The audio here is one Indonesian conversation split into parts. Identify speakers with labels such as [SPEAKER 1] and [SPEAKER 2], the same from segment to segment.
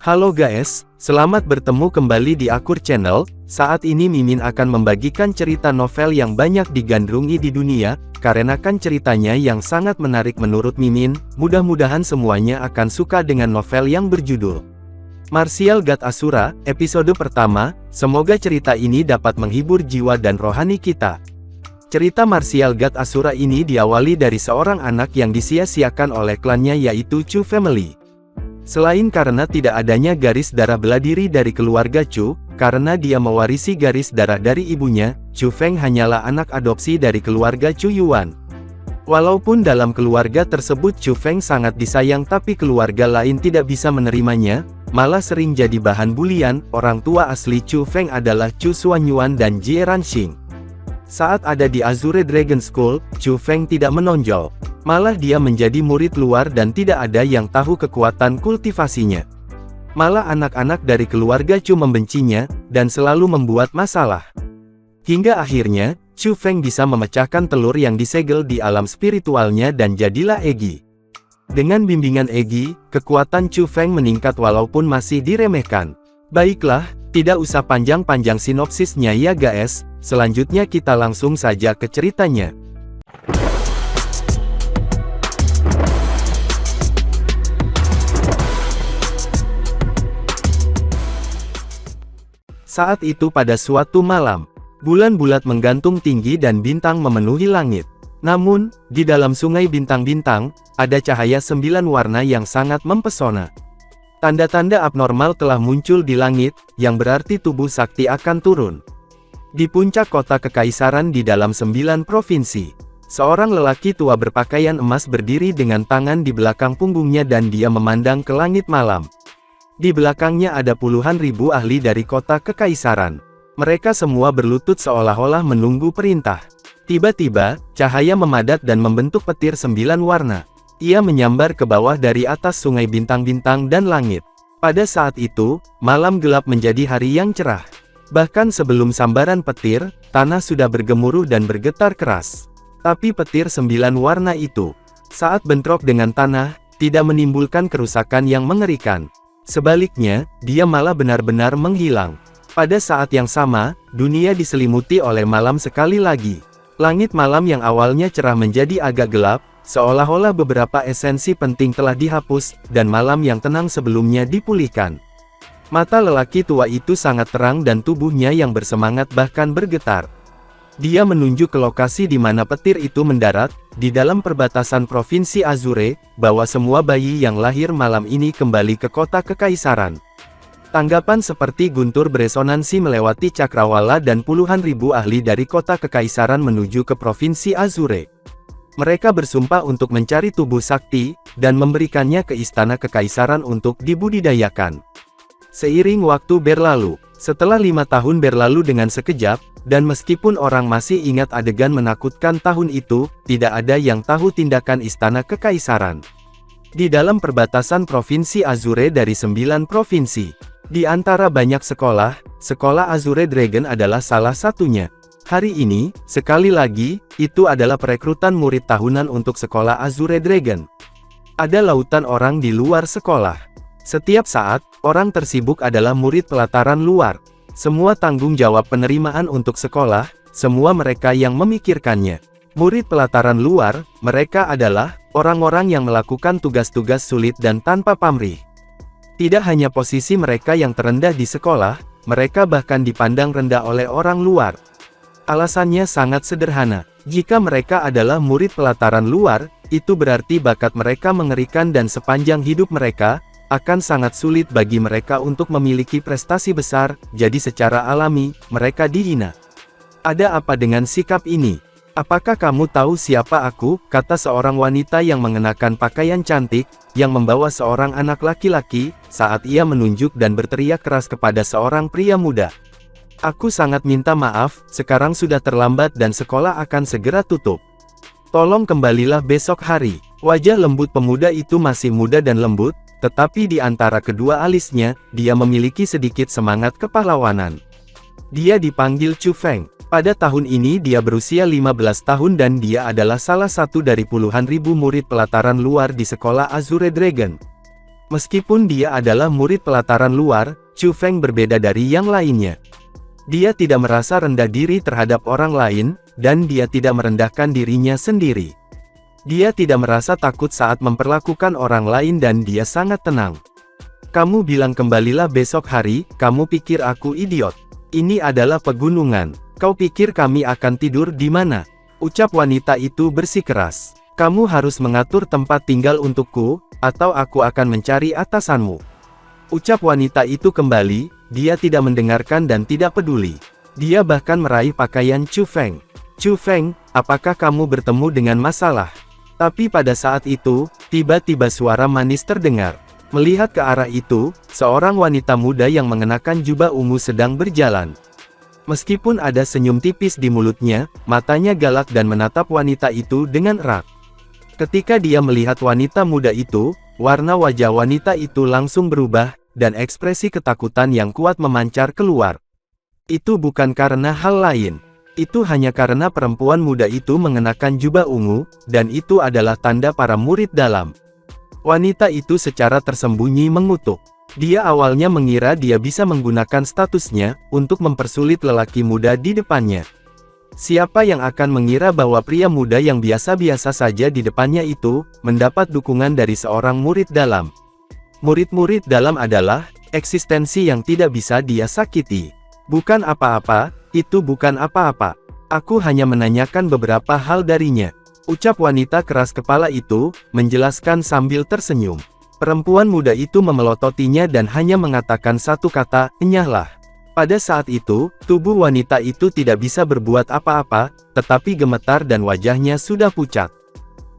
[SPEAKER 1] Halo guys, selamat bertemu kembali di Akur Channel. Saat ini Mimin akan membagikan cerita novel yang banyak digandrungi di dunia, karena kan ceritanya yang sangat menarik menurut Mimin. Mudah-mudahan semuanya akan suka dengan novel yang berjudul Martial God Asura, episode pertama. Semoga cerita ini dapat menghibur jiwa dan rohani kita. Cerita Martial God Asura ini diawali dari seorang anak yang disia-siakan oleh klannya, yaitu Chu Family. Selain karena tidak adanya garis darah beladiri dari keluarga Chu, karena dia mewarisi garis darah dari ibunya, Chu Feng hanyalah anak adopsi dari keluarga Chu Yuan. Walaupun dalam keluarga tersebut Chu Feng sangat disayang, tapi keluarga lain tidak bisa menerimanya, malah sering jadi bahan bulian. Orang tua asli Chu Feng adalah Chu Xuanyuan dan Jie Ranxing. Saat ada di Azure Dragon School, Chu Feng tidak menonjol. Malah dia menjadi murid luar dan tidak ada yang tahu kekuatan kultivasinya. Malah anak-anak dari keluarga Chu membencinya, dan selalu membuat masalah. Hingga akhirnya, Chu Feng bisa memecahkan telur yang disegel di alam spiritualnya dan jadilah Egi. Dengan bimbingan Egi, kekuatan Chu Feng meningkat walaupun masih diremehkan. Baiklah, tidak usah panjang-panjang sinopsisnya ya guys, selanjutnya kita langsung saja ke ceritanya. Saat itu pada suatu malam, bulan bulat menggantung tinggi dan bintang memenuhi langit. Namun, di dalam sungai bintang-bintang, ada cahaya 9 warna yang sangat mempesona. Tanda-tanda abnormal telah muncul di langit, yang berarti tubuh sakti akan turun. Di puncak kota kekaisaran di dalam 9 provinsi, seorang lelaki tua berpakaian emas berdiri dengan tangan di belakang punggungnya dan dia memandang ke langit malam. Di belakangnya ada puluhan ribu ahli dari kota kekaisaran. Mereka semua berlutut seolah-olah menunggu perintah. Tiba-tiba, cahaya memadat dan membentuk petir 9 warna. Ia menyambar ke bawah dari atas sungai bintang-bintang dan langit. Pada saat itu, malam gelap menjadi hari yang cerah. Bahkan sebelum sambaran petir, tanah sudah bergemuruh dan bergetar keras. Tapi petir 9 warna itu, saat bentrok dengan tanah, tidak menimbulkan kerusakan yang mengerikan. Sebaliknya, dia malah benar-benar menghilang. Pada saat yang sama, dunia diselimuti oleh malam sekali lagi. Langit malam yang awalnya cerah menjadi agak gelap, seolah-olah beberapa esensi penting telah dihapus, dan malam yang tenang sebelumnya dipulihkan. Mata lelaki tua itu sangat terang dan tubuhnya yang bersemangat bahkan bergetar. Dia menunjuk ke lokasi di mana petir itu mendarat, di dalam perbatasan provinsi Azure, bahwa semua bayi yang lahir malam ini kembali ke kota kekaisaran. Tanggapan seperti guntur beresonansi melewati cakrawala dan puluhan ribu ahli dari kota kekaisaran menuju ke provinsi Azure. Mereka bersumpah untuk mencari tubuh sakti, dan memberikannya ke istana kekaisaran untuk dibudidayakan. Seiring waktu berlalu, setelah 5 tahun berlalu dengan sekejap, dan meskipun orang masih ingat adegan menakutkan tahun itu, tidak ada yang tahu tindakan istana kekaisaran. Di dalam perbatasan provinsi Azure dari 9 provinsi, di antara banyak sekolah, sekolah Azure Dragon adalah salah satunya. Hari ini, sekali lagi, itu adalah perekrutan murid tahunan untuk sekolah Azure Dragon. Ada lautan orang di luar sekolah. Setiap saat, orang tersibuk adalah murid pelataran luar. Semua tanggung jawab penerimaan untuk sekolah, semua mereka yang memikirkannya. Murid pelataran luar, mereka adalah orang-orang yang melakukan tugas-tugas sulit dan tanpa pamrih. Tidak hanya posisi mereka yang terendah di sekolah, mereka bahkan dipandang rendah oleh orang luar. Alasannya sangat sederhana. Jika mereka adalah murid pelataran luar, itu berarti bakat mereka mengerikan dan sepanjang hidup mereka akan sangat sulit bagi mereka untuk memiliki prestasi besar, jadi secara alami, mereka dihina. Ada apa dengan sikap ini? Apakah kamu tahu siapa aku? Kata seorang wanita yang mengenakan pakaian cantik, yang membawa seorang anak laki-laki, saat ia menunjuk dan berteriak keras kepada seorang pria muda. Aku sangat minta maaf, sekarang sudah terlambat dan sekolah akan segera tutup. Tolong kembalilah besok hari. Wajah lembut pemuda itu masih muda dan lembut, tetapi di antara kedua alisnya, dia memiliki sedikit semangat kepahlawanan. Dia dipanggil Chu Feng. Pada tahun ini dia berusia 15 tahun dan dia adalah salah satu dari puluhan ribu murid pelataran luar di sekolah Azure Dragon. Meskipun dia adalah murid pelataran luar, Chu Feng berbeda dari yang lainnya. Dia tidak merasa rendah diri terhadap orang lain, dan dia tidak merendahkan dirinya sendiri. Dia tidak merasa takut saat memperlakukan orang lain dan dia sangat tenang. Kamu bilang kembalilah besok hari, kamu pikir aku idiot. Ini adalah pegunungan. Kau pikir kami akan tidur di mana? Ucap wanita itu bersikeras. Kamu harus mengatur tempat tinggal untukku, atau aku akan mencari atasanmu. Ucap wanita itu kembali, dia tidak mendengarkan dan tidak peduli. Dia bahkan meraih pakaian Chu Feng. Chu Feng, apakah kamu bertemu dengan masalah? Tapi pada saat itu, tiba-tiba suara manis terdengar. Melihat ke arah itu, seorang wanita muda yang mengenakan jubah ungu sedang berjalan. Meskipun ada senyum tipis di mulutnya, matanya galak dan menatap wanita itu dengan erat. Ketika dia melihat wanita muda itu, warna wajah wanita itu langsung berubah, dan ekspresi ketakutan yang kuat memancar keluar. Itu bukan karena hal lain. Itu hanya karena perempuan muda itu mengenakan jubah ungu, dan itu adalah tanda para murid dalam. Wanita itu secara tersembunyi mengutuk. Dia awalnya mengira dia bisa menggunakan statusnya, untuk mempersulit lelaki muda di depannya. Siapa yang akan mengira bahwa pria muda yang biasa-biasa saja di depannya itu, mendapat dukungan dari seorang murid dalam. Murid-murid dalam adalah, eksistensi yang tidak bisa dia sakiti. Bukan apa-apa, itu bukan apa-apa. Aku hanya menanyakan beberapa hal darinya. Ucap wanita keras kepala itu, menjelaskan sambil tersenyum. Perempuan muda itu memelototinya dan hanya mengatakan satu kata, "Enyahlah." Pada saat itu, tubuh wanita itu tidak bisa berbuat apa-apa, tetapi gemetar dan wajahnya sudah pucat.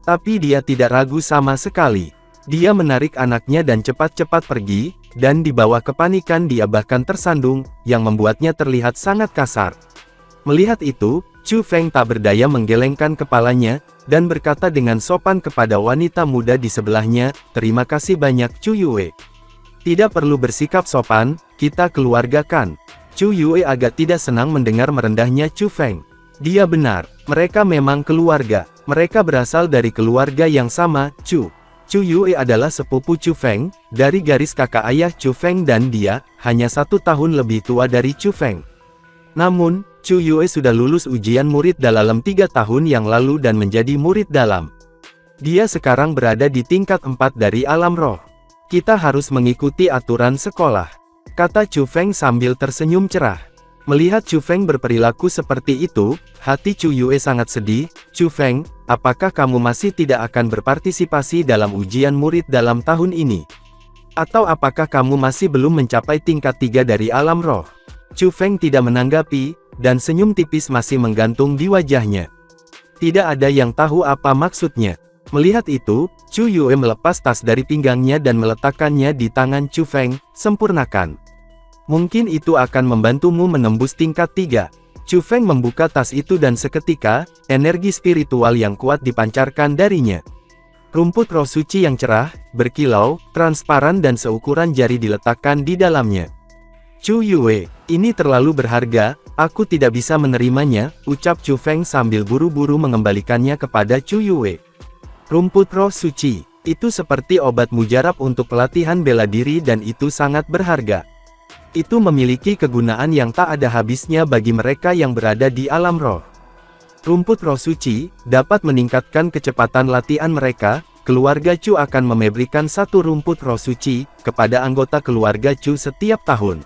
[SPEAKER 1] Tapi dia tidak ragu sama sekali. Dia menarik anaknya dan cepat-cepat pergi, dan di bawah kepanikan dia bahkan tersandung, yang membuatnya terlihat sangat kasar. Melihat itu, Chu Feng tak berdaya menggelengkan kepalanya, dan berkata dengan sopan kepada wanita muda di sebelahnya, "Terima kasih banyak Chu Yue. Tidak perlu bersikap sopan, kita keluarga kan?" Chu Yue agak tidak senang mendengar merendahnya Chu Feng. Dia benar, mereka memang keluarga. Mereka berasal dari keluarga yang sama, Chu. Chu Yue adalah sepupu Chu Feng, dari garis kakak ayah Chu Feng dan dia, hanya 1 tahun lebih tua dari Chu Feng. Namun, Chu Yue sudah lulus ujian murid dalam 3 tahun yang lalu dan menjadi murid dalam. Dia sekarang berada di tingkat 4 dari alam roh. Kita harus mengikuti aturan sekolah, kata Chu Feng sambil tersenyum cerah. Melihat Chu Feng berperilaku seperti itu, hati Chu Yue sangat sedih. "Chu Feng, apakah kamu masih tidak akan berpartisipasi dalam ujian murid dalam tahun ini? Atau apakah kamu masih belum mencapai tingkat 3 dari alam roh?" Chu Feng tidak menanggapi, dan senyum tipis masih menggantung di wajahnya. Tidak ada yang tahu apa maksudnya. Melihat itu, Chu Yue melepas tas dari pinggangnya dan meletakkannya di tangan Chu Feng, "Sempurnakan. Mungkin itu akan membantumu menembus tingkat 3. Chu Feng membuka tas itu dan seketika, energi spiritual yang kuat dipancarkan darinya. Rumput roh suci yang cerah, berkilau, transparan dan seukuran jari diletakkan di dalamnya. "Chu Yue, ini terlalu berharga, aku tidak bisa menerimanya," ucap Chu Feng sambil buru-buru mengembalikannya kepada Chu Yue. "Rumput roh suci, itu seperti obat mujarab untuk pelatihan bela diri dan itu sangat berharga. Itu memiliki kegunaan yang tak ada habisnya bagi mereka yang berada di alam roh. Rumput roh suci dapat meningkatkan kecepatan latihan mereka. Keluarga Chu akan memberikan 1 rumput roh suci kepada anggota keluarga Chu setiap tahun.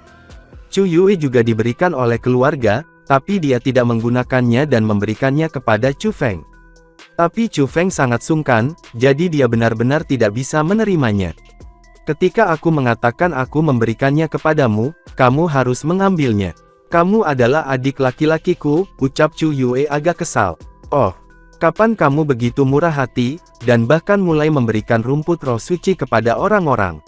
[SPEAKER 1] Chu Yue juga diberikan oleh keluarga, tapi dia tidak menggunakannya dan memberikannya kepada Chu Feng. Tapi Chu Feng sangat sungkan, jadi dia benar-benar tidak bisa menerimanya. Ketika aku mengatakan aku memberikannya kepadamu, kamu harus mengambilnya. Kamu adalah adik laki-lakiku, ucap Chu Yue agak kesal. Oh, kapan kamu begitu murah hati, dan bahkan mulai memberikan rumput roh suci kepada orang-orang?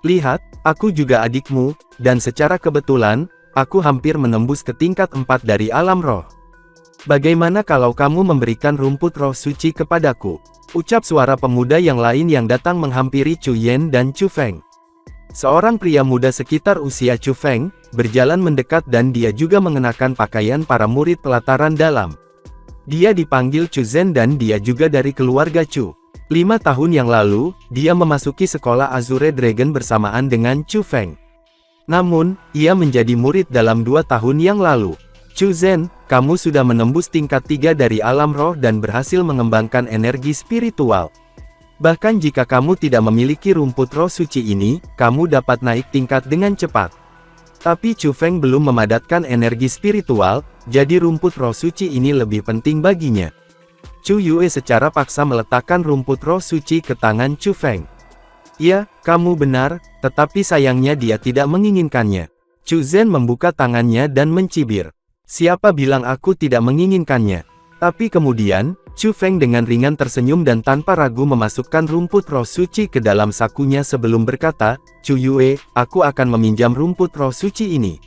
[SPEAKER 1] Lihat, aku juga adikmu, dan secara kebetulan, aku hampir menembus ke tingkat 4 dari alam roh. Bagaimana kalau kamu memberikan rumput roh suci kepadaku? Ucap suara pemuda yang lain yang datang menghampiri Chu Yan dan Chu Feng. Seorang pria muda sekitar usia Chu Feng, berjalan mendekat dan dia juga mengenakan pakaian para murid pelataran dalam. Dia dipanggil Chu Zhen dan dia juga dari keluarga Chu. 5 tahun yang lalu, dia memasuki sekolah Azure Dragon bersamaan dengan Chu Feng. Namun, ia menjadi murid dalam 2 tahun yang lalu. Chu Zhen, kamu sudah menembus tingkat 3 dari alam roh dan berhasil mengembangkan energi spiritual. Bahkan jika kamu tidak memiliki rumput roh suci ini, kamu dapat naik tingkat dengan cepat. Tapi Chu Feng belum memadatkan energi spiritual, jadi rumput roh suci ini lebih penting baginya. Chu Yue secara paksa meletakkan rumput roh suci ke tangan Chu Feng. Ya, kamu benar, tetapi sayangnya dia tidak menginginkannya. Chu Zhen membuka tangannya dan mencibir. Siapa bilang aku tidak menginginkannya? Tapi kemudian, Chu Feng dengan ringan tersenyum dan tanpa ragu memasukkan rumput roh suci ke dalam sakunya sebelum berkata, Chu Yue, aku akan meminjam rumput roh suci ini.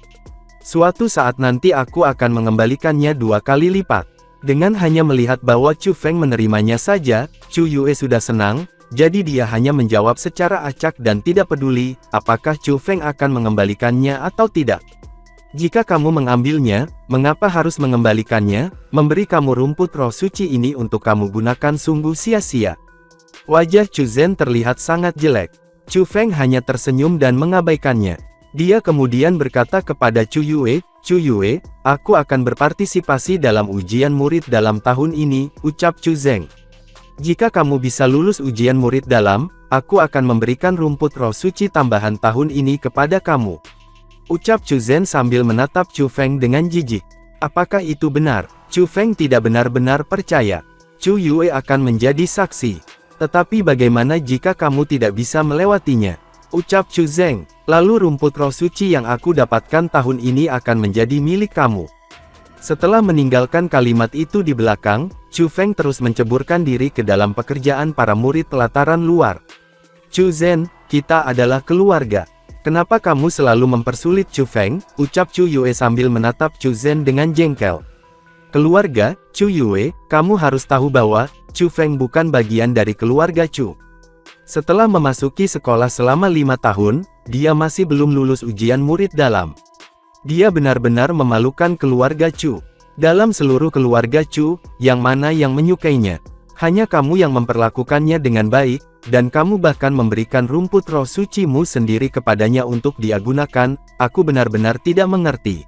[SPEAKER 1] Suatu saat nanti aku akan mengembalikannya 2 kali lipat. Dengan hanya melihat bahwa Chu Feng menerimanya saja, Chu Yue sudah senang, jadi dia hanya menjawab secara acak dan tidak peduli, apakah Chu Feng akan mengembalikannya atau tidak. Jika kamu mengambilnya, mengapa harus mengembalikannya? Memberi kamu rumput roh suci ini untuk kamu gunakan sungguh sia-sia. Wajah Chu Zhen terlihat sangat jelek. Chu Feng hanya tersenyum dan mengabaikannya. Dia kemudian berkata kepada Chu Yue, Chu Yue, aku akan berpartisipasi dalam ujian murid dalam tahun ini, ucap Chu Zhen. Jika kamu bisa lulus ujian murid dalam, aku akan memberikan rumput roh suci tambahan tahun ini kepada kamu. Ucap Chu Zhen sambil menatap Chu Feng dengan jijik. Apakah itu benar? Chu Feng tidak benar-benar percaya. Chu Yue akan menjadi saksi. Tetapi bagaimana jika kamu tidak bisa melewatinya? Ucap Chu Zhen. Lalu rumput roh suci yang aku dapatkan tahun ini akan menjadi milik kamu. Setelah meninggalkan kalimat itu di belakang, Chu Feng terus menceburkan diri ke dalam pekerjaan para murid pelataran luar. Chu Zhen, kita adalah keluarga. Kenapa kamu selalu mempersulit Chu Feng? Ucap Chu Yue sambil menatap Chu Zhen dengan jengkel. Keluarga, Chu Yue, kamu harus tahu bahwa Chu Feng bukan bagian dari keluarga Chu. Setelah memasuki sekolah selama 5 tahun, dia masih belum lulus ujian murid dalam. Dia benar-benar memalukan keluarga Chu. Dalam seluruh keluarga Chu, yang mana yang menyukainya? Hanya kamu yang memperlakukannya dengan baik, dan kamu bahkan memberikan rumput roh sucimu sendiri kepadanya untuk dia gunakan, aku benar-benar tidak mengerti.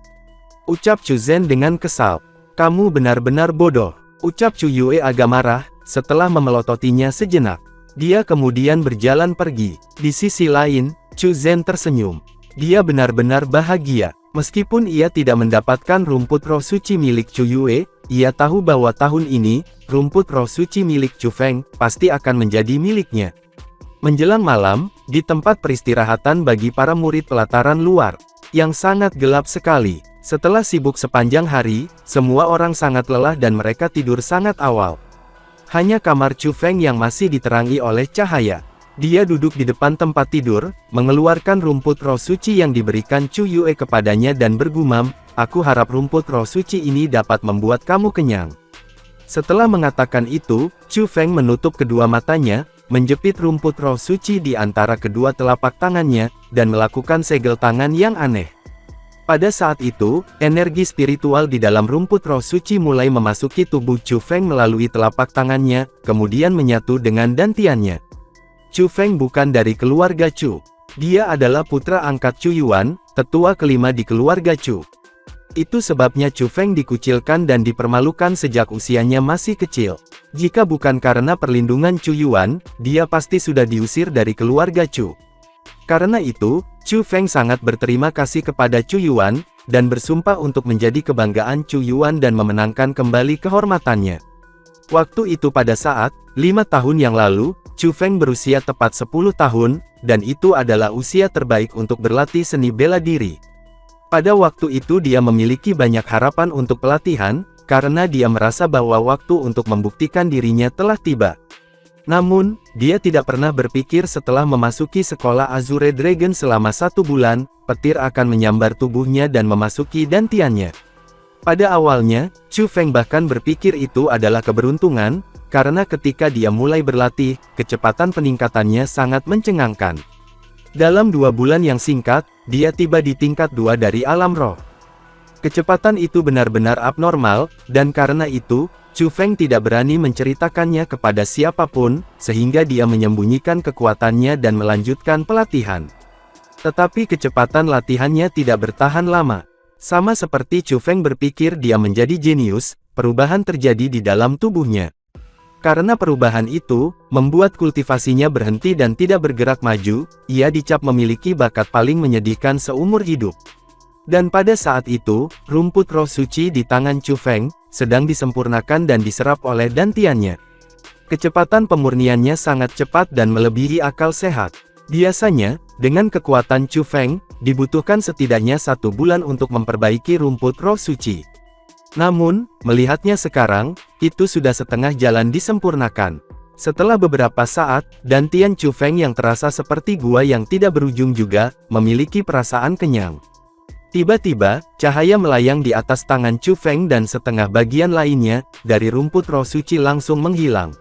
[SPEAKER 1] Ucap Chu Zhen dengan kesal. Kamu benar-benar bodoh. Ucap Chu Yue agak marah, setelah memelototinya sejenak. Dia kemudian berjalan pergi. Di sisi lain, Chu Zhen tersenyum. Dia benar-benar bahagia. Meskipun ia tidak mendapatkan rumput roh suci milik Chu Yue, ia tahu bahwa tahun ini, rumput roh suci milik Chu Feng pasti akan menjadi miliknya. Menjelang malam, di tempat peristirahatan bagi para murid pelataran luar, yang sangat gelap sekali. Setelah sibuk sepanjang hari, semua orang sangat lelah dan mereka tidur sangat awal. Hanya kamar Chu Feng yang masih diterangi oleh cahaya. Dia duduk di depan tempat tidur, mengeluarkan rumput roh suci yang diberikan Chu Yue kepadanya dan bergumam, aku harap rumput roh suci ini dapat membuat kamu kenyang. Setelah mengatakan itu, Chu Feng menutup kedua matanya, menjepit rumput roh suci di antara kedua telapak tangannya, dan melakukan segel tangan yang aneh. Pada saat itu, energi spiritual di dalam rumput roh suci mulai memasuki tubuh Chu Feng melalui telapak tangannya, kemudian menyatu dengan dantiannya. Chu Feng bukan dari keluarga Chu. Dia adalah putra angkat Chu Yuan, tetua kelima di keluarga Chu. Itu sebabnya Chu Feng dikucilkan dan dipermalukan sejak usianya masih kecil. Jika bukan karena perlindungan Chu Yuan, dia pasti sudah diusir dari keluarga Chu. Karena itu, Chu Feng sangat berterima kasih kepada Chu Yuan, dan bersumpah untuk menjadi kebanggaan Chu Yuan dan memenangkan kembali kehormatannya. Waktu itu pada saat, 5 tahun yang lalu, Chu Feng berusia tepat 10 tahun, dan itu adalah usia terbaik untuk berlatih seni bela diri. Pada waktu itu dia memiliki banyak harapan untuk pelatihan, karena dia merasa bahwa waktu untuk membuktikan dirinya telah tiba. Namun, dia tidak pernah berpikir setelah memasuki sekolah Azure Dragon selama 1 bulan, petir akan menyambar tubuhnya dan memasuki dantiannya. Pada awalnya, Chu Feng bahkan berpikir itu adalah keberuntungan, karena ketika dia mulai berlatih, kecepatan peningkatannya sangat mencengangkan. Dalam 2 bulan yang singkat, dia tiba di tingkat 2 dari alam roh. Kecepatan itu benar-benar abnormal, dan karena itu, Chu Feng tidak berani menceritakannya kepada siapapun, sehingga dia menyembunyikan kekuatannya dan melanjutkan pelatihan. Tetapi kecepatan latihannya tidak bertahan lama. Sama seperti Chu Feng berpikir dia menjadi jenius, perubahan terjadi di dalam tubuhnya. Karena perubahan itu, membuat kultivasinya berhenti dan tidak bergerak maju, ia dicap memiliki bakat paling menyedihkan seumur hidup. Dan pada saat itu, rumput roh suci di tangan Chu Feng sedang disempurnakan dan diserap oleh dantiannya. Kecepatan pemurniannya sangat cepat dan melebihi akal sehat. Biasanya, dengan kekuatan Chu Feng, dibutuhkan setidaknya 1 bulan untuk memperbaiki rumput roh suci. Namun, melihatnya sekarang, itu sudah setengah jalan disempurnakan. Setelah beberapa saat, dantian Chu Feng yang terasa seperti gua yang tidak berujung juga, memiliki perasaan kenyang. Tiba-tiba, cahaya melayang di atas tangan Chu Feng dan setengah bagian lainnya, dari rumput roh suci langsung menghilang.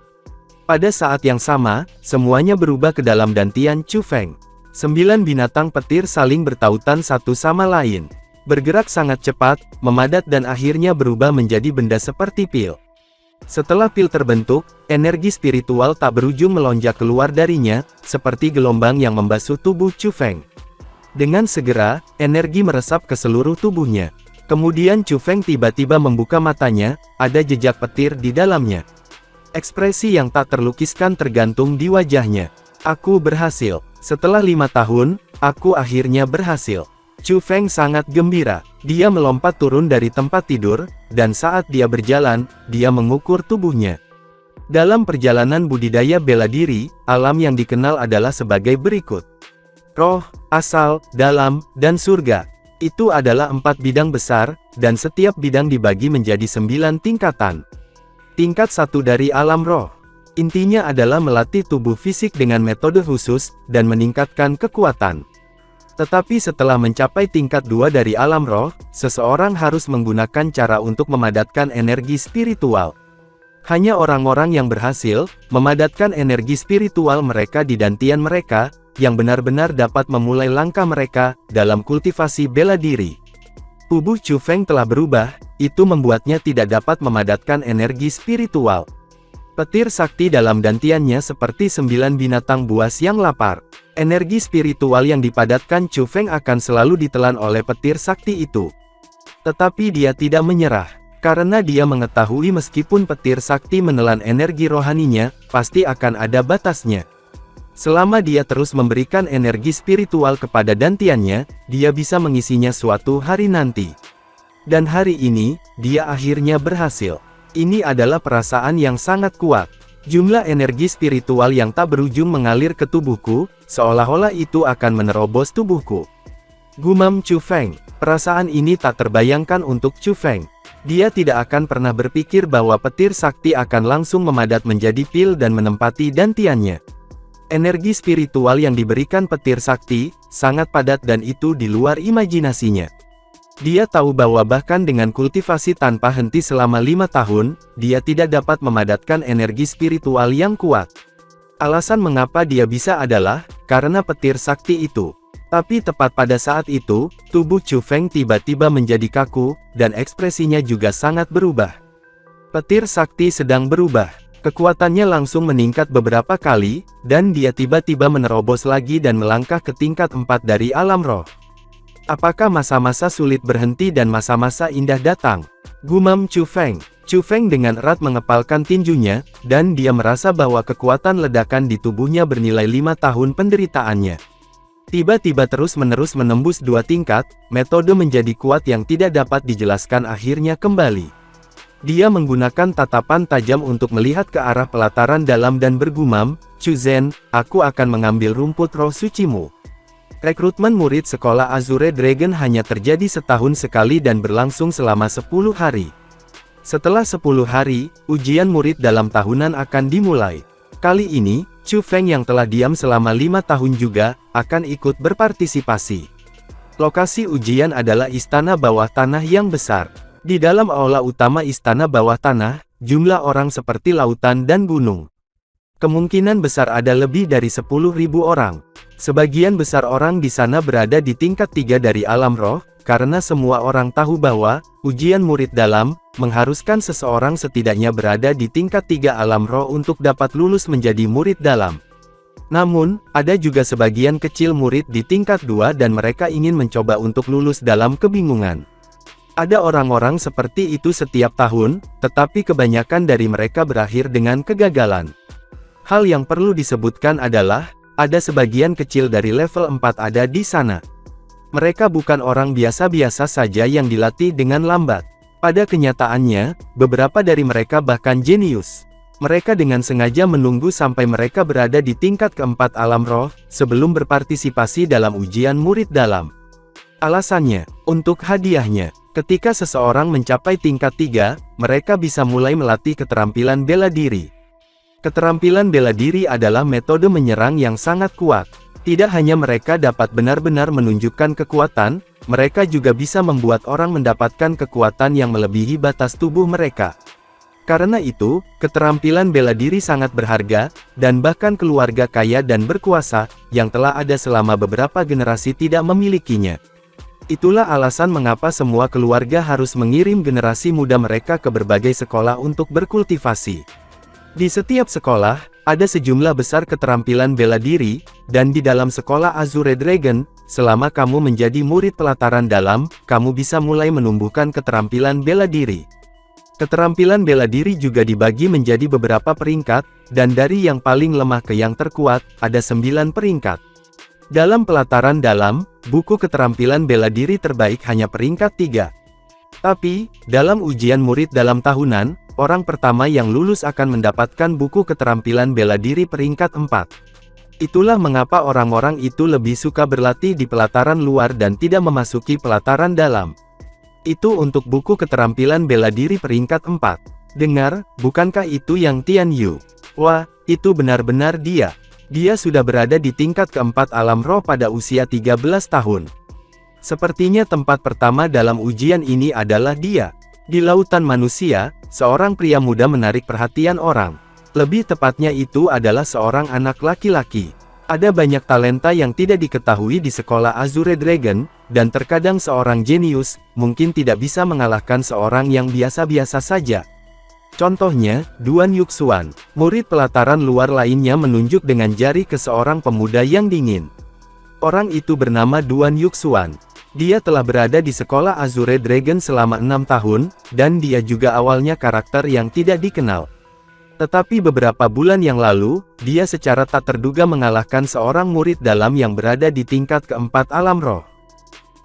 [SPEAKER 1] Pada saat yang sama, semuanya berubah ke dalam dantian Chu Feng. 9 binatang petir saling bertautan satu sama lain. Bergerak sangat cepat, memadat dan akhirnya berubah menjadi benda seperti pil. Setelah pil terbentuk, energi spiritual tak berujung melonjak keluar darinya, seperti gelombang yang membasuh tubuh Chu Feng. Dengan segera, energi meresap ke seluruh tubuhnya. Kemudian Chu Feng tiba-tiba membuka matanya, ada jejak petir di dalamnya. Ekspresi yang tak terlukiskan tergantung di wajahnya. Aku berhasil. Setelah 5 tahun, aku akhirnya berhasil. Chu Feng sangat gembira. Dia melompat turun dari tempat tidur, dan saat dia berjalan, dia mengukur tubuhnya. Dalam perjalanan budidaya bela diri, alam yang dikenal adalah sebagai berikut. Roh, asal, dalam, dan surga. Itu adalah 4 bidang besar, dan setiap bidang dibagi menjadi 9 tingkatan. Tingkat 1 dari alam roh. Intinya adalah melatih tubuh fisik dengan metode khusus, dan meningkatkan kekuatan. Tetapi setelah mencapai tingkat 2 dari alam roh, seseorang harus menggunakan cara untuk memadatkan energi spiritual. Hanya orang-orang yang berhasil memadatkan energi spiritual mereka di dantian mereka, yang benar-benar dapat memulai langkah mereka dalam kultivasi bela diri. Tubuh Chu Feng telah berubah, itu membuatnya tidak dapat memadatkan energi spiritual. Petir sakti dalam dantiannya seperti 9 binatang buas yang lapar. Energi spiritual yang dipadatkan Chu Feng akan selalu ditelan oleh petir sakti itu. Tetapi dia tidak menyerah, karena dia mengetahui meskipun petir sakti menelan energi rohaninya, pasti akan ada batasnya. Selama dia terus memberikan energi spiritual kepada dantiannya, dia bisa mengisinya suatu hari nanti. Dan hari ini, dia akhirnya berhasil. Ini adalah perasaan yang sangat kuat. Jumlah energi spiritual yang tak berujung mengalir ke tubuhku, seolah-olah itu akan menerobos tubuhku. Gumam Chu Feng. Perasaan ini tak terbayangkan untuk Chu Feng. Dia tidak akan pernah berpikir bahwa petir sakti akan langsung memadat menjadi pil dan menempati dantiannya. Energi spiritual yang diberikan petir sakti, sangat padat dan itu di luar imajinasinya. Dia tahu bahwa bahkan dengan kultivasi tanpa henti selama 5 tahun, dia tidak dapat memadatkan energi spiritual yang kuat. Alasan mengapa dia bisa adalah, karena petir sakti itu. Tapi tepat pada saat itu, tubuh Chu Feng tiba-tiba menjadi kaku, dan ekspresinya juga sangat berubah. Petir sakti sedang berubah. Kekuatannya langsung meningkat beberapa kali, dan dia tiba-tiba menerobos lagi dan melangkah ke tingkat 4 dari alam roh. Apakah masa-masa sulit berhenti dan masa-masa indah datang? Gumam Chu Feng. Chu Feng dengan erat mengepalkan tinjunya, dan dia merasa bahwa kekuatan ledakan di tubuhnya bernilai 5 tahun penderitaannya. Tiba-tiba terus-menerus menembus 2 tingkat, metode menjadi kuat yang tidak dapat dijelaskan akhirnya kembali. Dia menggunakan tatapan tajam untuk melihat ke arah pelataran dalam dan bergumam, Chu Zhen, aku akan mengambil rumput roh sucimu. Rekrutmen murid sekolah Azure Dragon hanya terjadi setahun sekali dan berlangsung selama 10 hari. Setelah 10 hari, ujian murid dalam tahunan akan dimulai. Kali ini, Chu Feng yang telah diam selama 5 tahun juga, akan ikut berpartisipasi. Lokasi ujian adalah istana bawah tanah yang besar. Di dalam aula utama istana bawah tanah, jumlah orang seperti lautan dan gunung. Kemungkinan besar ada lebih dari 10.000 orang. Sebagian besar orang di sana berada di tingkat 3 dari alam roh, karena semua orang tahu bahwa ujian murid dalam mengharuskan seseorang setidaknya berada di tingkat 3 alam roh untuk dapat lulus menjadi murid dalam. Namun, ada juga sebagian kecil murid di tingkat 2 dan mereka ingin mencoba untuk lulus dalam kebingungan. Ada orang-orang seperti itu setiap tahun, tetapi kebanyakan dari mereka berakhir dengan kegagalan. Hal yang perlu disebutkan adalah, ada sebagian kecil dari level 4 ada di sana. Mereka bukan orang biasa-biasa saja yang dilatih dengan lambat. Pada kenyataannya, beberapa dari mereka bahkan jenius. Mereka dengan sengaja menunggu sampai mereka berada di tingkat keempat alam roh, sebelum berpartisipasi dalam ujian murid dalam. Alasannya, untuk hadiahnya, ketika seseorang mencapai tingkat 3, mereka bisa mulai melatih keterampilan bela diri. Keterampilan bela diri adalah metode menyerang yang sangat kuat. Tidak hanya mereka dapat benar-benar menunjukkan kekuatan, mereka juga bisa membuat orang mendapatkan kekuatan yang melebihi batas tubuh mereka. Karena itu, keterampilan bela diri sangat berharga, dan bahkan keluarga kaya dan berkuasa, yang telah ada selama beberapa generasi tidak memilikinya. Itulah alasan mengapa semua keluarga harus mengirim generasi muda mereka ke berbagai sekolah untuk berkultivasi. Di setiap sekolah, ada sejumlah besar keterampilan bela diri, dan di dalam sekolah Azure Dragon, selama kamu menjadi murid pelataran dalam, kamu bisa mulai menumbuhkan keterampilan bela diri. Keterampilan bela diri juga dibagi menjadi beberapa peringkat, dan dari yang paling lemah ke yang terkuat, ada 9 peringkat. Dalam pelataran dalam, buku keterampilan bela diri terbaik hanya peringkat 3. Tapi, dalam ujian murid dalam tahunan, orang pertama yang lulus akan mendapatkan buku keterampilan bela diri peringkat 4. Itulah mengapa orang-orang itu lebih suka berlatih di pelataran luar dan tidak memasuki pelataran dalam. Itu untuk buku keterampilan bela diri peringkat 4. Dengar, bukankah itu yang Tian Yu? Wah, itu benar-benar dia. Dia sudah berada di tingkat keempat alam roh pada usia 13 tahun. Sepertinya tempat pertama dalam ujian ini adalah dia. Di lautan manusia, seorang pria muda menarik perhatian orang. Lebih tepatnya itu adalah seorang anak laki-laki. Ada banyak talenta yang tidak diketahui di sekolah Azure Dragon, dan terkadang seorang jenius, mungkin tidak bisa mengalahkan seorang yang biasa-biasa saja. Contohnya, Duan Yuxuan, murid pelataran luar lainnya menunjuk dengan jari ke seorang pemuda yang dingin. Orang itu bernama Duan Yuxuan. Dia telah berada di sekolah Azure Dragon selama 6 tahun, dan dia juga awalnya karakter yang tidak dikenal. Tetapi beberapa bulan yang lalu, dia secara tak terduga mengalahkan seorang murid dalam yang berada di tingkat keempat alam roh.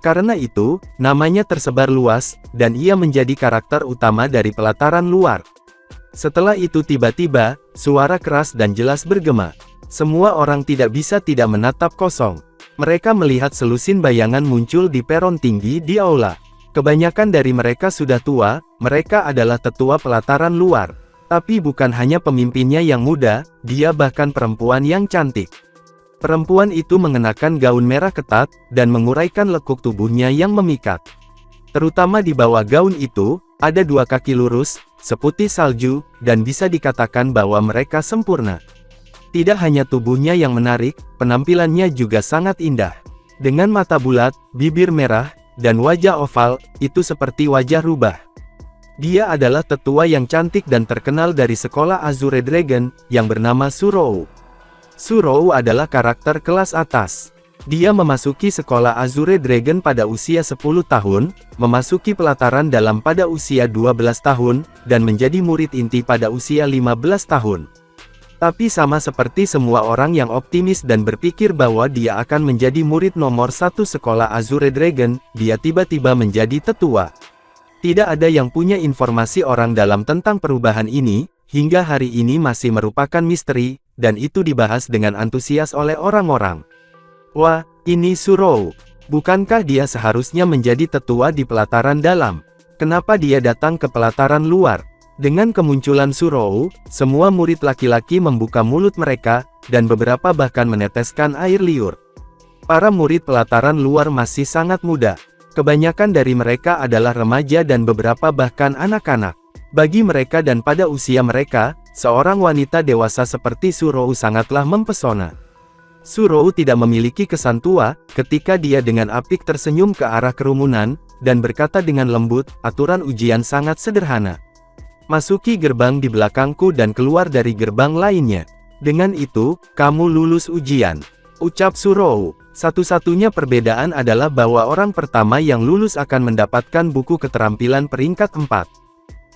[SPEAKER 1] Karena itu, namanya tersebar luas, dan ia menjadi karakter utama dari pelataran luar. Setelah itu tiba-tiba, suara keras dan jelas bergema. Semua orang tidak bisa tidak menatap kosong. Mereka melihat selusin bayangan muncul di peron tinggi di aula. Kebanyakan dari mereka sudah tua, mereka adalah tetua pelataran luar. Tapi bukan hanya pemimpinnya yang muda, dia bahkan perempuan yang cantik. Perempuan itu mengenakan gaun merah ketat, dan menguraikan lekuk tubuhnya yang memikat. Terutama di bawah gaun itu, ada 2 kaki lurus, seputih salju, dan bisa dikatakan bahwa mereka sempurna. Tidak hanya tubuhnya yang menarik, penampilannya juga sangat indah. Dengan mata bulat, bibir merah, dan wajah oval, itu seperti wajah rubah. Dia adalah tetua yang cantik dan terkenal dari sekolah Azure Dragon, yang bernama Surou. Surou adalah karakter kelas atas. Dia memasuki sekolah Azure Dragon pada usia 10 tahun, memasuki pelataran dalam pada usia 12 tahun, dan menjadi murid inti pada usia 15 tahun. Tapi sama seperti semua orang yang optimis dan berpikir bahwa dia akan menjadi murid nomor 1 sekolah Azure Dragon, dia tiba-tiba menjadi tetua. Tidak ada yang punya informasi orang dalam tentang perubahan ini, hingga hari ini masih merupakan misteri, dan itu dibahas dengan antusias oleh orang-orang. Wah, ini Surou. Bukankah dia seharusnya menjadi tetua di pelataran dalam? Kenapa dia datang ke pelataran luar? Dengan kemunculan Surou, semua murid laki-laki membuka mulut mereka, dan beberapa bahkan meneteskan air liur. Para murid pelataran luar masih sangat muda. Kebanyakan dari mereka adalah remaja dan beberapa bahkan anak-anak. Bagi mereka dan pada usia mereka, seorang wanita dewasa seperti Surou sangatlah mempesona. Surou tidak memiliki kesan tua, ketika dia dengan apik tersenyum ke arah kerumunan, dan berkata dengan lembut, aturan ujian sangat sederhana. Masuki gerbang di belakangku dan keluar dari gerbang lainnya. Dengan itu, kamu lulus ujian. Ucap Surou. Satu-satunya perbedaan adalah bahwa orang pertama yang lulus akan mendapatkan buku keterampilan peringkat 4.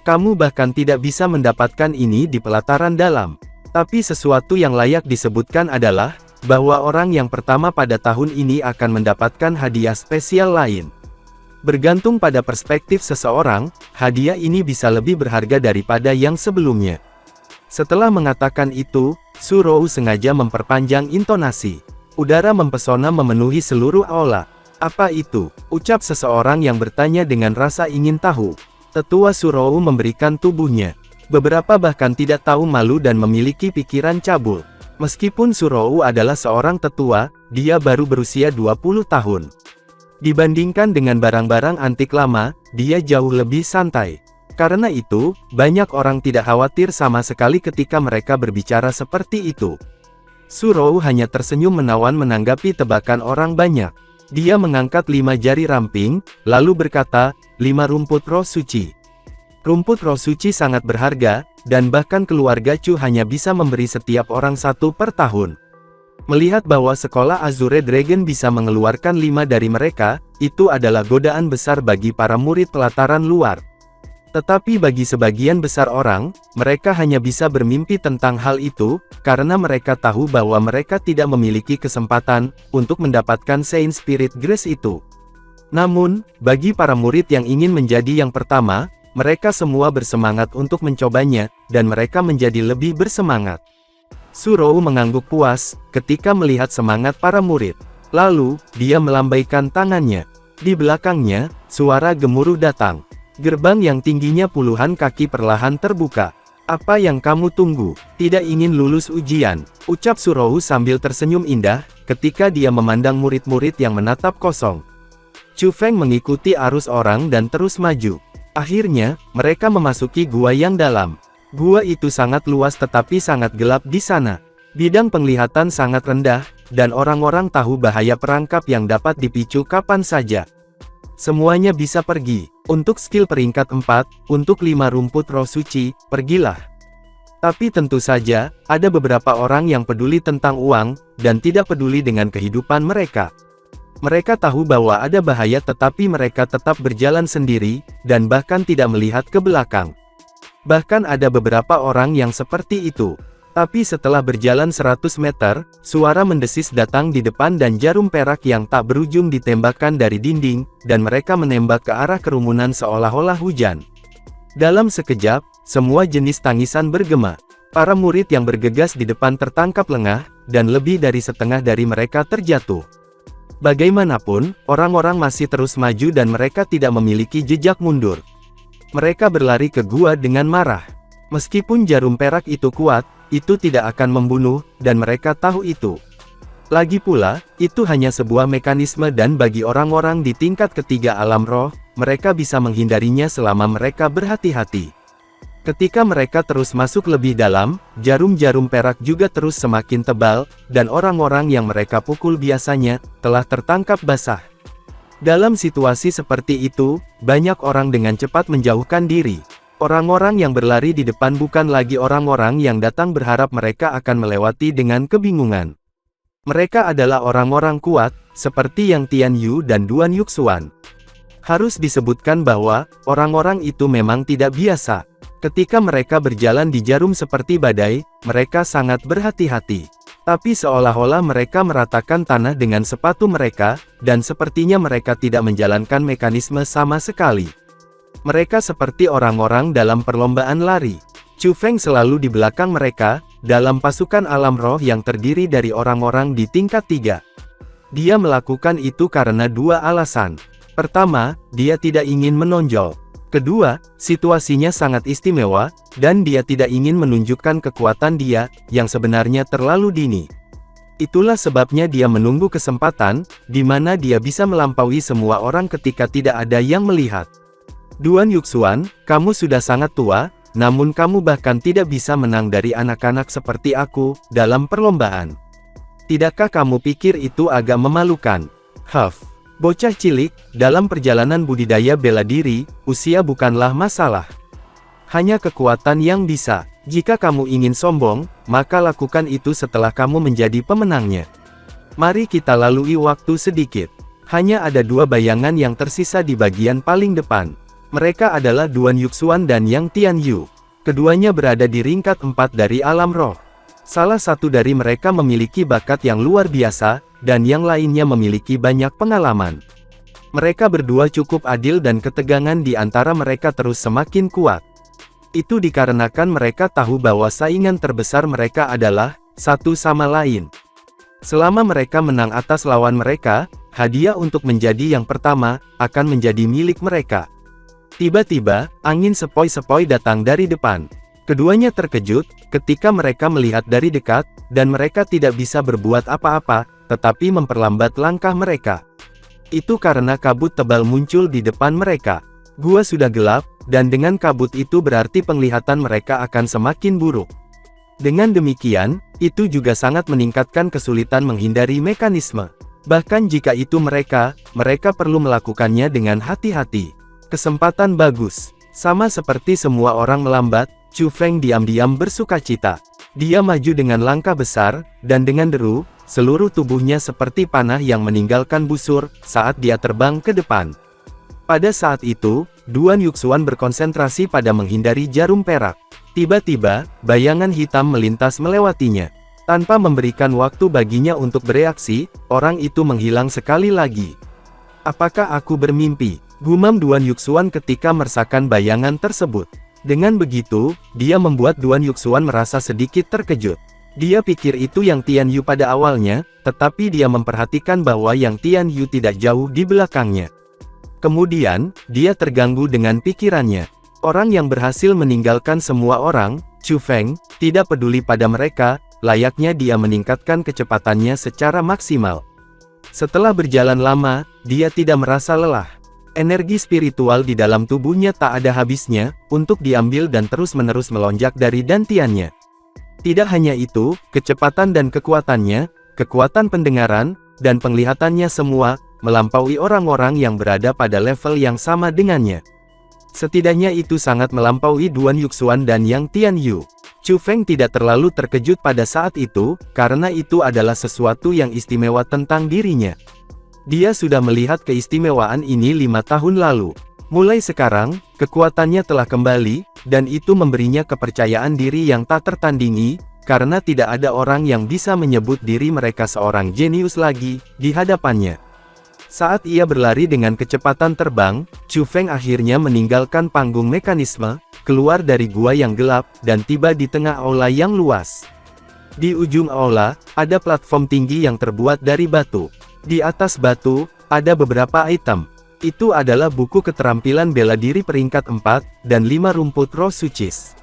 [SPEAKER 1] Kamu bahkan tidak bisa mendapatkan ini di pelataran dalam. Tapi sesuatu yang layak disebutkan adalah, bahwa orang yang pertama pada tahun ini akan mendapatkan hadiah spesial lain. Bergantung pada perspektif seseorang, hadiah ini bisa lebih berharga daripada yang sebelumnya. Setelah mengatakan itu, Surou sengaja memperpanjang intonasi. Udara mempesona memenuhi seluruh aula. Apa itu? Ucap seseorang yang bertanya dengan rasa ingin tahu. Tetua Surou memberikan tubuhnya. Beberapa bahkan tidak tahu malu dan memiliki pikiran cabul. Meskipun Surou adalah seorang tetua, dia baru berusia 20 tahun. Dibandingkan dengan barang-barang antik lama, dia jauh lebih santai. Karena itu, banyak orang tidak khawatir sama sekali ketika mereka berbicara seperti itu. Surou hanya tersenyum menawan menanggapi tebakan orang banyak. Dia mengangkat 5 jari ramping, lalu berkata, 5 rumput roh suci. Rumput roh suci sangat berharga, dan bahkan keluarga Chu hanya bisa memberi setiap orang 1 per tahun. Melihat bahwa sekolah Azure Dragon bisa mengeluarkan 5 dari mereka, itu adalah godaan besar bagi para murid pelataran luar. Tetapi bagi sebagian besar orang, mereka hanya bisa bermimpi tentang hal itu, karena mereka tahu bahwa mereka tidak memiliki kesempatan untuk mendapatkan Saint Spirit Grace itu. Namun, bagi para murid yang ingin menjadi yang pertama, mereka semua bersemangat untuk mencobanya, dan mereka menjadi lebih bersemangat. Surou mengangguk puas ketika melihat semangat para murid. Lalu, dia melambaikan tangannya. Di belakangnya, suara gemuruh datang. Gerbang yang tingginya puluhan kaki perlahan terbuka. Apa yang kamu tunggu? Tidak ingin lulus ujian? Ucap Surou sambil tersenyum indah, ketika dia memandang murid-murid yang menatap kosong. Chu Feng mengikuti arus orang dan terus maju. Akhirnya, mereka memasuki gua yang dalam. Gua itu sangat luas tetapi sangat gelap di sana. Bidang penglihatan sangat rendah, dan orang-orang tahu bahaya perangkap yang dapat dipicu kapan saja. Semuanya bisa pergi. Untuk skill peringkat 4, untuk 5 rumput roh suci, pergilah. Tapi tentu saja, ada beberapa orang yang peduli tentang uang, dan tidak peduli dengan kehidupan mereka. Mereka tahu bahwa ada bahaya tetapi mereka tetap berjalan sendiri, dan bahkan tidak melihat ke belakang. Bahkan ada beberapa orang yang seperti itu. Tapi setelah berjalan 100 meter, suara mendesis datang di depan dan jarum perak yang tak berujung ditembakkan dari dinding, dan mereka menembak ke arah kerumunan seolah-olah hujan. Dalam sekejap, semua jenis tangisan bergema. Para murid yang bergegas di depan tertangkap lengah, dan lebih dari setengah dari mereka terjatuh. Bagaimanapun, orang-orang masih terus maju dan mereka tidak memiliki jejak mundur. Mereka berlari ke gua dengan marah. Meskipun jarum perak itu kuat, itu tidak akan membunuh, dan mereka tahu itu. Lagi pula, itu hanya sebuah mekanisme dan bagi orang-orang di tingkat ketiga alam roh, mereka bisa menghindarinya selama mereka berhati-hati. Ketika mereka terus masuk lebih dalam, jarum-jarum perak juga terus semakin tebal, dan orang-orang yang mereka pukul biasanya, telah tertangkap basah. Dalam situasi seperti itu, banyak orang dengan cepat menjauhkan diri. Orang-orang yang berlari di depan bukan lagi orang-orang yang datang berharap mereka akan melewati dengan kebingungan. Mereka adalah orang-orang kuat, seperti yang Tian Yu dan Duan Yuxuan. Harus disebutkan bahwa, orang-orang itu memang tidak biasa. Ketika mereka berjalan di jarum seperti badai, mereka sangat berhati-hati. Tapi seolah-olah mereka meratakan tanah dengan sepatu mereka, dan sepertinya mereka tidak menjalankan mekanisme sama sekali. Mereka seperti orang-orang dalam perlombaan lari. Chu Feng selalu di belakang mereka, dalam pasukan alam roh yang terdiri dari orang-orang di tingkat 3. Dia melakukan itu karena 2 alasan. Pertama, dia tidak ingin menonjol. Kedua, situasinya sangat istimewa, dan dia tidak ingin menunjukkan kekuatan dia, yang sebenarnya terlalu dini. Itulah sebabnya dia menunggu kesempatan, di mana dia bisa melampaui semua orang ketika tidak ada yang melihat. Duan Yuxuan, kamu sudah sangat tua, namun kamu bahkan tidak bisa menang dari anak-anak seperti aku, dalam perlombaan. Tidakkah kamu pikir itu agak memalukan? Huff. Bocah cilik, dalam perjalanan budidaya bela diri, usia bukanlah masalah. Hanya kekuatan yang bisa. Jika kamu ingin sombong, maka lakukan itu setelah kamu menjadi pemenangnya. Mari kita lalui waktu sedikit. Hanya ada dua bayangan yang tersisa di bagian paling depan. Mereka adalah Duan Yuxuan dan Yang Tianyu. Keduanya berada di ringkat 4 dari alam roh. Salah satu dari mereka memiliki bakat yang luar biasa, dan yang lainnya memiliki banyak pengalaman. Mereka berdua cukup adil dan ketegangan di antara mereka terus semakin kuat. Itu dikarenakan mereka tahu bahwa saingan terbesar mereka adalah satu sama lain. Selama mereka menang atas lawan mereka, hadiah untuk menjadi yang pertama akan menjadi milik mereka. Tiba-tiba, angin sepoi-sepoi datang dari depan. Keduanya terkejut ketika mereka melihat dari dekat, dan mereka tidak bisa berbuat apa-apa, tetapi memperlambat langkah mereka. Itu karena kabut tebal muncul di depan mereka. Gua sudah gelap, dan dengan kabut itu berarti penglihatan mereka akan semakin buruk. Dengan demikian, itu juga sangat meningkatkan kesulitan menghindari mekanisme. Bahkan jika itu mereka perlu melakukannya dengan hati-hati. Kesempatan bagus. Sama seperti semua orang melambat, Chu Feng diam-diam bersukacita. Dia maju dengan langkah besar, dan dengan deru, seluruh tubuhnya seperti panah yang meninggalkan busur saat dia terbang ke depan. Pada saat itu, Duan Yuxuan berkonsentrasi pada menghindari jarum perak. Tiba-tiba, bayangan hitam melintas melewatinya. Tanpa memberikan waktu baginya untuk bereaksi, orang itu menghilang sekali lagi. Apakah aku bermimpi? Gumam Duan Yuxuan ketika merasakan bayangan tersebut. Dengan begitu, dia membuat Duan Yuxuan merasa sedikit terkejut. Dia pikir itu Yang Tianyu pada awalnya, tetapi dia memperhatikan bahwa Yang Tianyu tidak jauh di belakangnya. Kemudian, dia terganggu dengan pikirannya. Orang yang berhasil meninggalkan semua orang, Chu Feng, tidak peduli pada mereka, layaknya dia meningkatkan kecepatannya secara maksimal. Setelah berjalan lama, dia tidak merasa lelah. Energi spiritual di dalam tubuhnya tak ada habisnya, untuk diambil dan terus-menerus melonjak dari dantiannya. Tidak hanya itu, kecepatan dan kekuatannya, kekuatan pendengaran, dan penglihatannya semua, melampaui orang-orang yang berada pada level yang sama dengannya. Setidaknya itu sangat melampaui Duan Yuxuan dan Yang Tianyu. Chu Feng tidak terlalu terkejut pada saat itu, karena itu adalah sesuatu yang istimewa tentang dirinya. Dia sudah melihat keistimewaan ini 5 tahun lalu. Mulai sekarang, kekuatannya telah kembali, dan itu memberinya kepercayaan diri yang tak tertandingi, karena tidak ada orang yang bisa menyebut diri mereka seorang jenius lagi, di hadapannya. Saat ia berlari dengan kecepatan terbang, Chu Feng akhirnya meninggalkan panggung mekanisme, keluar dari gua yang gelap, dan tiba di tengah aula yang luas. Di ujung aula, ada platform tinggi yang terbuat dari batu. Di atas batu, ada beberapa item. Itu adalah buku keterampilan bela diri peringkat 4, dan 5 rumput roh sucis.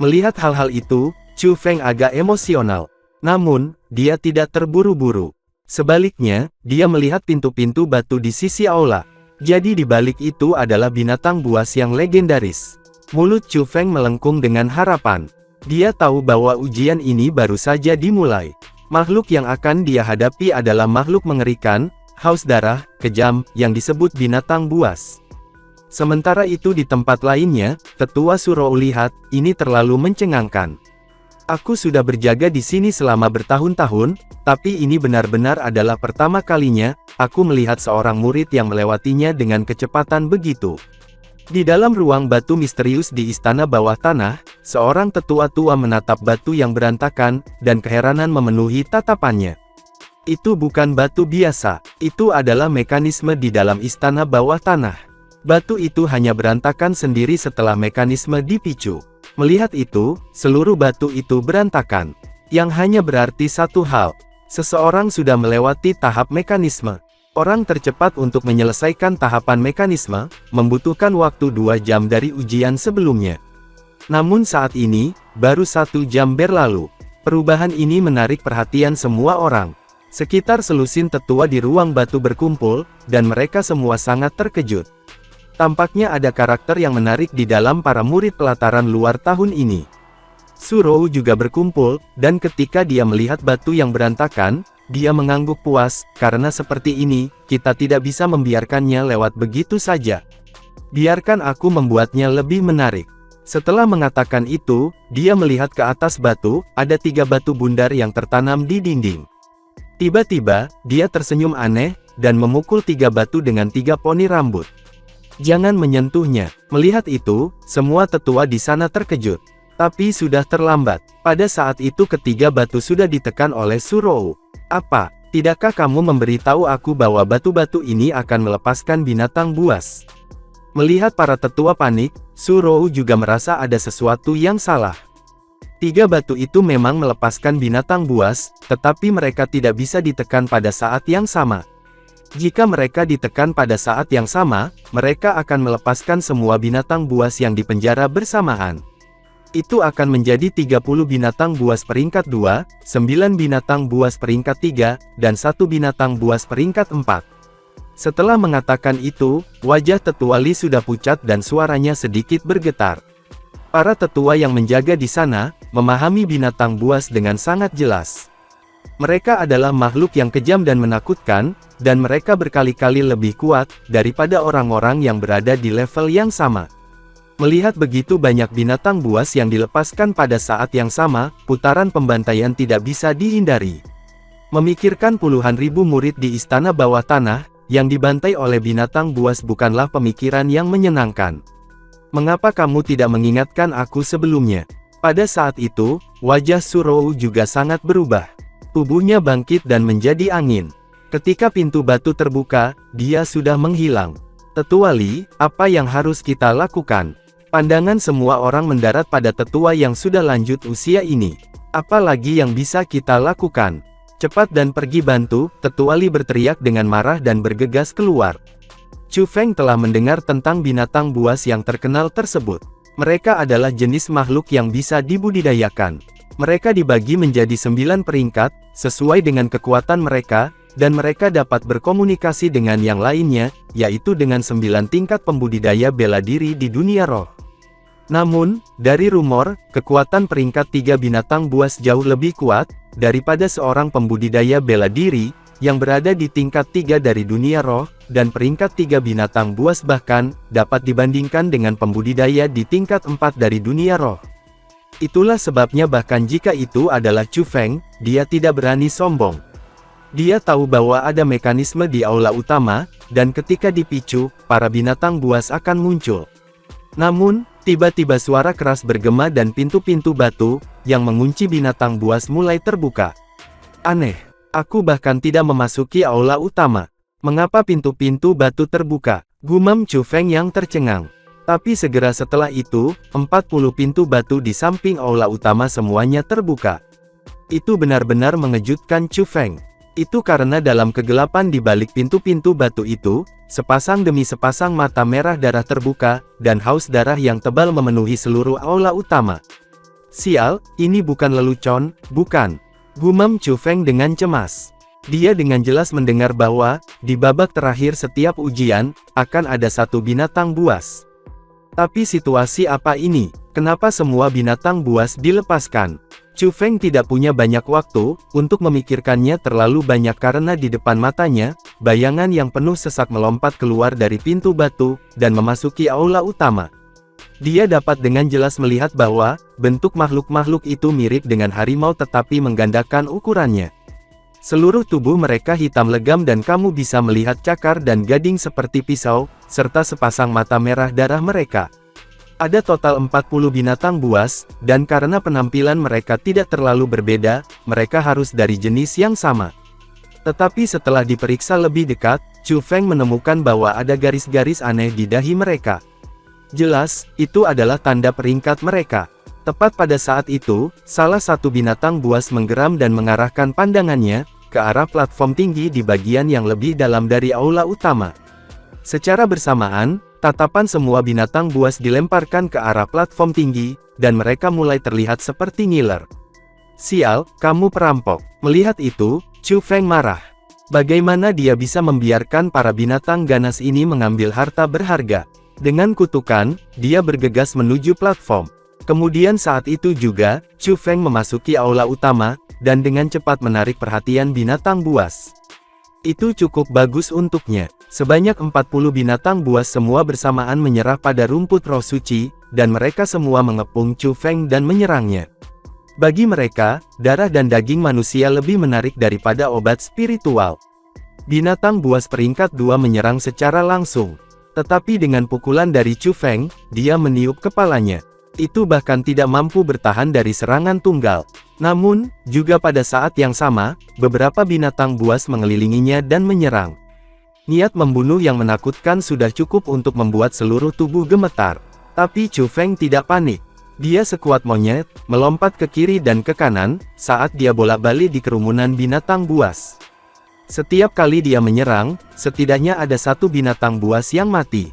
[SPEAKER 1] Melihat hal-hal itu, Chu Feng agak emosional. Namun, dia tidak terburu-buru. Sebaliknya, dia melihat pintu-pintu batu di sisi aula. Jadi di balik itu adalah binatang buas yang legendaris. Mulut Chu Feng melengkung dengan harapan. Dia tahu bahwa ujian ini baru saja dimulai. Makhluk yang akan dia hadapi adalah makhluk mengerikan, haus darah, kejam, yang disebut binatang buas. Sementara itu di tempat lainnya, Tetua Surou lihat, ini terlalu mencengangkan. Aku sudah berjaga di sini selama bertahun-tahun, tapi ini benar-benar adalah pertama kalinya, aku melihat seorang murid yang melewatinya dengan kecepatan begitu. Di dalam ruang batu misterius di istana bawah tanah, seorang tetua tua menatap batu yang berantakan, dan keheranan memenuhi tatapannya. Itu bukan batu biasa, itu adalah mekanisme di dalam istana bawah tanah. Batu itu hanya berantakan sendiri setelah mekanisme dipicu. Melihat itu, seluruh batu itu berantakan. Yang hanya berarti satu hal, seseorang sudah melewati tahap mekanisme. Orang tercepat untuk menyelesaikan tahapan mekanisme, membutuhkan waktu 2 jam dari ujian sebelumnya. Namun saat ini, baru 1 jam berlalu. Perubahan ini menarik perhatian semua orang. Sekitar selusin tetua di ruang batu berkumpul, dan mereka semua sangat terkejut. Tampaknya ada karakter yang menarik di dalam para murid pelataran luar tahun ini. Surou juga berkumpul, dan ketika dia melihat batu yang berantakan, dia mengangguk puas, karena seperti ini, kita tidak bisa membiarkannya lewat begitu saja. Biarkan aku membuatnya lebih menarik. Setelah mengatakan itu, dia melihat ke atas batu, ada 3 batu bundar yang tertanam di dinding. Tiba-tiba, dia tersenyum aneh, dan memukul 3 batu dengan 3 poni rambut. Jangan menyentuhnya. Melihat itu, semua tetua di sana terkejut. Tapi sudah terlambat. Pada saat itu ketiga batu sudah ditekan oleh Surou. Apa? Tidakkah kamu memberitahu aku bahwa batu-batu ini akan melepaskan binatang buas? Melihat para tetua panik, Surou juga merasa ada sesuatu yang salah. 3 batu itu memang melepaskan binatang buas, tetapi mereka tidak bisa ditekan pada saat yang sama. Jika mereka ditekan pada saat yang sama, mereka akan melepaskan semua binatang buas yang dipenjara bersamaan. Itu akan menjadi 30 binatang buas peringkat 2, 9 binatang buas peringkat 3, dan 1 binatang buas peringkat 4. Setelah mengatakan itu, wajah tetua Li sudah pucat dan suaranya sedikit bergetar. Para tetua yang menjaga di sana, memahami binatang buas dengan sangat jelas. Mereka adalah makhluk yang kejam dan menakutkan, dan mereka berkali-kali lebih kuat daripada orang-orang yang berada di level yang sama. Melihat begitu banyak binatang buas yang dilepaskan pada saat yang sama, putaran pembantaian tidak bisa dihindari. Memikirkan puluhan ribu murid di istana bawah tanah, yang dibantai oleh binatang buas bukanlah pemikiran yang menyenangkan. Mengapa kamu tidak mengingatkan aku sebelumnya? Pada saat itu, wajah Surou juga sangat berubah. Tubuhnya bangkit dan menjadi angin. Ketika pintu batu terbuka, dia sudah menghilang. Tetua Li, apa yang harus kita lakukan? Pandangan semua orang mendarat pada tetua yang sudah lanjut usia ini. Apa lagi yang bisa kita lakukan? Cepat dan pergi bantu, Tetua Li berteriak dengan marah dan bergegas keluar. Chu Feng telah mendengar tentang binatang buas yang terkenal tersebut. Mereka adalah jenis makhluk yang bisa dibudidayakan. Mereka dibagi menjadi 9 peringkat, sesuai dengan kekuatan mereka, dan mereka dapat berkomunikasi dengan yang lainnya, yaitu dengan 9 tingkat pembudidaya bela diri di dunia roh. Namun, dari rumor, kekuatan peringkat 3 binatang buas jauh lebih kuat, daripada seorang pembudidaya bela diri, yang berada di tingkat 3 dari dunia roh, dan peringkat 3 binatang buas bahkan, dapat dibandingkan dengan pembudidaya di tingkat 4 dari dunia roh. Itulah sebabnya bahkan jika itu adalah Chu Feng, dia tidak berani sombong. Dia tahu bahwa ada mekanisme di aula utama, dan ketika dipicu, para binatang buas akan muncul. Namun, tiba-tiba suara keras bergema dan pintu-pintu batu, yang mengunci binatang buas mulai terbuka. Aneh, aku bahkan tidak memasuki aula utama. Mengapa pintu-pintu batu terbuka? Gumam Chu Feng yang tercengang. Tapi segera setelah itu, 40 pintu batu di samping aula utama semuanya terbuka. Itu benar-benar mengejutkan Chu Feng. Itu karena dalam kegelapan di balik pintu-pintu batu itu, sepasang demi sepasang mata merah darah terbuka, dan haus darah yang tebal memenuhi seluruh aula utama. Sial, ini bukan lelucon, bukan? Gumam Chu Feng dengan cemas. Dia dengan jelas mendengar bahwa, di babak terakhir setiap ujian, akan ada satu binatang buas. Tapi situasi apa ini? Kenapa semua binatang buas dilepaskan? Chu Feng tidak punya banyak waktu untuk memikirkannya terlalu banyak karena di depan matanya, bayangan yang penuh sesak melompat keluar dari pintu batu, dan memasuki aula utama. Dia dapat dengan jelas melihat bahwa, bentuk makhluk-makhluk itu mirip dengan harimau tetapi menggandakan ukurannya. Seluruh tubuh mereka hitam legam dan kamu bisa melihat cakar dan gading seperti pisau, serta sepasang mata merah darah mereka. Ada total 40 binatang buas, dan karena penampilan mereka tidak terlalu berbeda, mereka harus dari jenis yang sama. Tetapi setelah diperiksa lebih dekat, Chu Feng menemukan bahwa ada garis-garis aneh di dahi mereka. Jelas, itu adalah tanda peringkat mereka. Tepat pada saat itu, salah satu binatang buas menggeram dan mengarahkan pandangannya ke arah platform tinggi di bagian yang lebih dalam dari aula utama. Secara bersamaan, tatapan semua binatang buas dilemparkan ke arah platform tinggi, dan mereka mulai terlihat seperti ngiler. Sial, kamu perampok. Melihat itu, Chu Feng marah. Bagaimana dia bisa membiarkan para binatang ganas ini mengambil harta berharga? Dengan kutukan, dia bergegas menuju platform. Kemudian saat itu juga, Chu Feng memasuki aula utama, dan dengan cepat menarik perhatian binatang buas. Itu cukup bagus untuknya. Sebanyak 40 binatang buas semua bersamaan menyerah pada rumput roh suci, dan mereka semua mengepung Chu Feng dan menyerangnya. Bagi mereka, darah dan daging manusia lebih menarik daripada obat spiritual. Binatang buas peringkat 2 menyerang secara langsung. Tetapi dengan pukulan dari Chu Feng, dia meniup kepalanya. Itu bahkan tidak mampu bertahan dari serangan tunggal. Namun, juga pada saat yang sama, beberapa binatang buas mengelilinginya dan menyerang. Niat membunuh yang menakutkan sudah cukup untuk membuat seluruh tubuh gemetar. Tapi Chu Feng tidak panik. Dia sekuat monyet, melompat ke kiri dan ke kanan, saat dia bolak-balik di kerumunan binatang buas. Setiap kali dia menyerang, setidaknya ada satu binatang buas yang mati.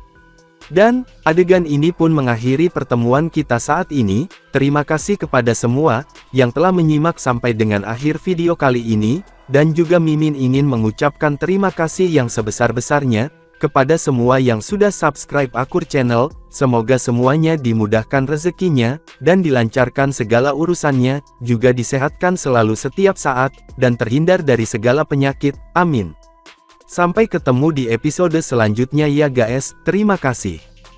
[SPEAKER 1] Dan, adegan ini pun mengakhiri pertemuan kita saat ini. Terima kasih kepada semua, yang telah menyimak sampai dengan akhir video kali ini, dan juga Mimin ingin mengucapkan terima kasih yang sebesar-besarnya, kepada semua yang sudah subscribe Akur Channel. Semoga semuanya dimudahkan rezekinya, dan dilancarkan segala urusannya, juga disehatkan selalu setiap saat, dan terhindar dari segala penyakit, amin. Sampai ketemu di episode selanjutnya ya guys, terima kasih.